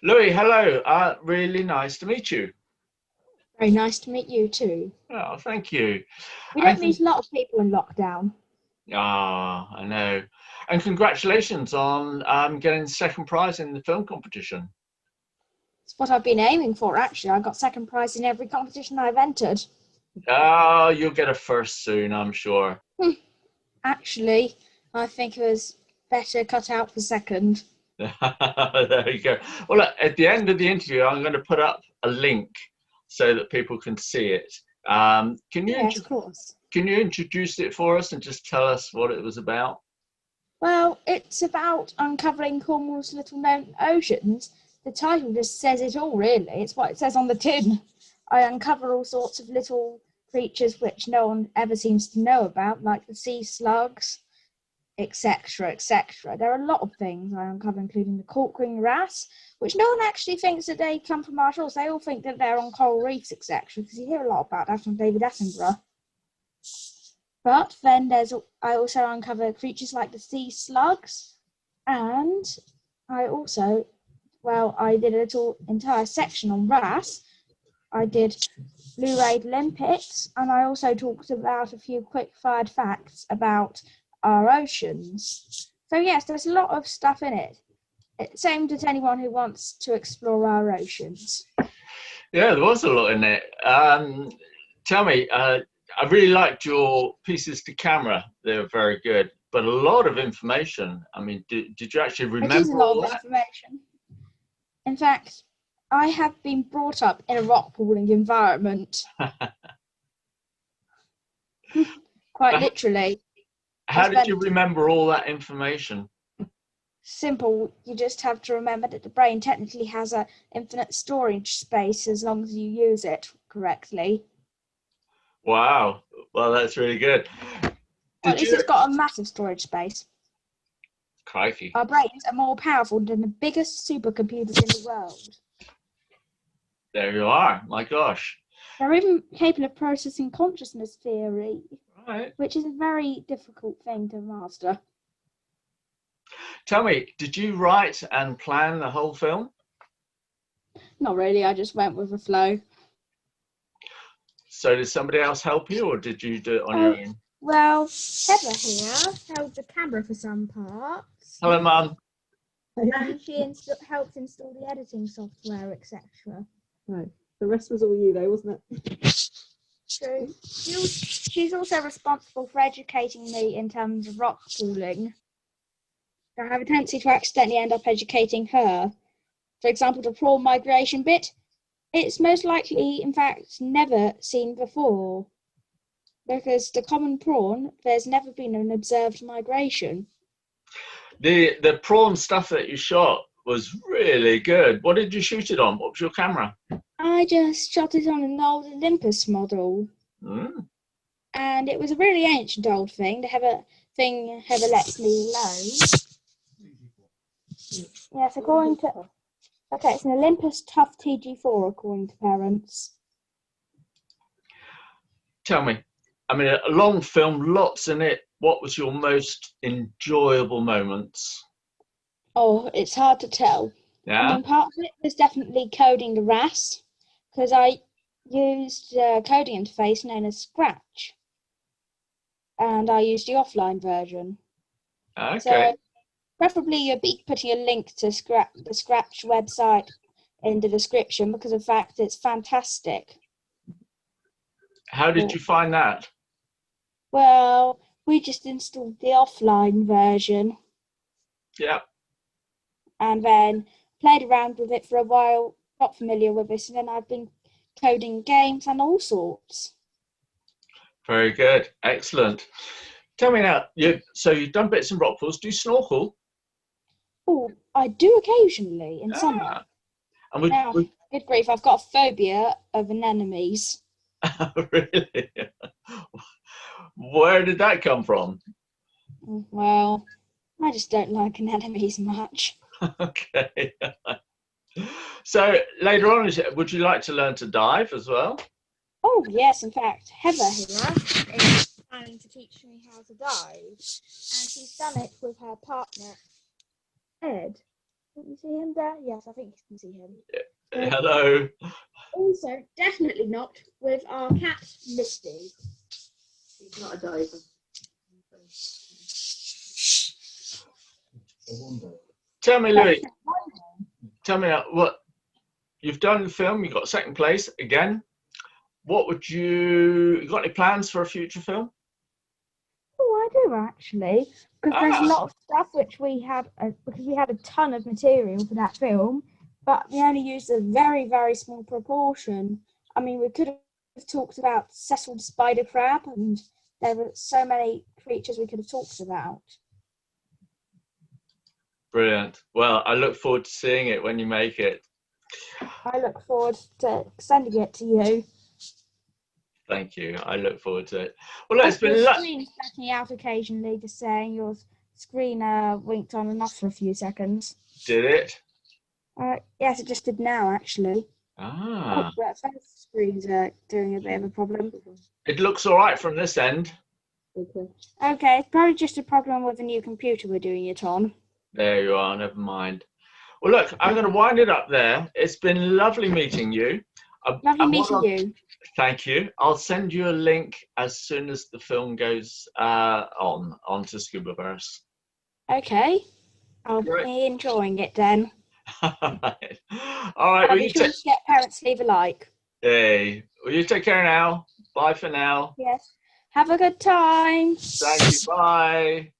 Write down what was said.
Louis, hello. Really nice to meet you. Very nice to meet you too. Oh, thank you. We don't And meet a lot of people in lockdown. I know. And congratulations on getting second prize in the film competition. It's what I've been aiming for, actually. I got second prize in every competition I've entered. You'll get a first soon, I'm sure. Actually, I think it was better cut out for second. There you go. Well, look, at the end of the interview, I'm going to put up a link so that people can see it. Yes, of course. Can you introduce it for us and just tell us what it was about? Well, it's about uncovering Cornwall's little-known oceans. The title just says it all, really. It's what it says on the tin. I uncover all sorts of little creatures which no one ever seems to know about, like the sea slugs, etc., etc. There are a lot of things I uncover, including the cork-ring wrasse, which no one actually thinks that they come from our shores. They all think that they're on coral reefs, etc., because you hear a lot about that from David Attenborough. But then I also uncover creatures like the sea slugs, and I did a little entire section on wrasse. I did blue-rayed limpets, and I also talked about a few quick-fired facts about our oceans. So yes, there's a lot of stuff in it. It's aimed at anyone who wants to explore our oceans. Yeah, there was a lot in it. Tell me, I really liked your pieces to camera. They were very good, but a lot of information. I mean, did you actually remember It is a lot all of that? information. In fact, I have been brought up in a rock pooling environment. Quite literally. How did you remember all that information? Simple. You just have to remember that the brain technically has an infinite storage space as long as you use it correctly. Wow. Well, that's really good. Well, at least it's got a massive storage space. Crikey. Our brains are more powerful than the biggest supercomputers in the world. There you are. My gosh. They're even capable of processing consciousness theory, Right. which is a very difficult thing to master. Tell me, did you write and plan the whole film? Not really, I just went with the flow. So did somebody else help you, or did you do it on your own? Well, Heather here held the camera for some parts. Hello, Mum. And she helped install the editing software, etc. No, the rest was all you though, wasn't it? True. She's also responsible for educating me in terms of rock pooling. I have a tendency to accidentally end up educating her. For example, the prawn migration bit, it's most likely, in fact, never seen before. Because the common prawn, there's never been an observed migration. The prawn stuff that you shot was really good. What did you shoot it on? What was your camera? I just shot it on an old Olympus model. And it was a really ancient old thing. The Heather lets me loan. Yes, according to... Okay, it's an Olympus Tough TG4, according to parents. Tell me, I mean, a long film, lots in it. What was your most enjoyable moments? Oh, it's hard to tell. Yeah. I mean, part of it was definitely coding the wrasse, because I used a coding interface known as Scratch. And I used the offline version. Okay. So, preferably you'd be putting a link to the Scratch website in the description, because in fact it's fantastic. How did you find that? Well, we just installed the offline version. Yeah. And then played around with it for a while, got familiar with it, and then I've been coding games and all sorts. Very good. Excellent. Tell me now, so you've done bits and rock pools. Do you snorkel? Oh, I do occasionally in summer. And now, good grief, I've got a phobia of anemones. Really? Where did that come from? Well, I just don't like anemones much. Okay. So later on, would you like to learn to dive as well? Oh, yes. In fact, Heather here is planning to teach me how to dive. And she's done it with her partner, Ed. Can you see him there? Yes, I think you can see him. Hello. Also, definitely not with our cat, Misty. He's not a diver. Tell me, Louis. Tell me what you've done. The film. You got second place again. What would you got any plans for a future film? Oh, I do actually, because there's a lot of stuff which we had, because we had a ton of material for that film, but we only used a very, very small proportion. I mean, we could have talked about Cecil the spider crab, and there were so many creatures we could have talked about. Brilliant. Well, I look forward to seeing it when you make it. I look forward to sending it to you. Thank you. I look forward to it. Well, look, it's Your been screen's backing out occasionally, just saying your screen winked on and off for a few seconds. Did it? Yes, it just did now, actually. Ah. Oh, that first screen's doing a bit of a problem. It looks all right from this end. Okay. Okay, it's probably just a problem with the new computer we're doing it on. There you are. Never mind. Well, look, I'm going to wind it up there. It's been lovely meeting you. Lovely meeting you. Thank you. I'll send you a link as soon as the film goes onto Scubaverse. Okay. I'll be enjoying it then. All right. I'll be sure to get parents to leave a like. Hey, will you take care now? Bye for now. Yes. Have a good time. Thank you. Bye.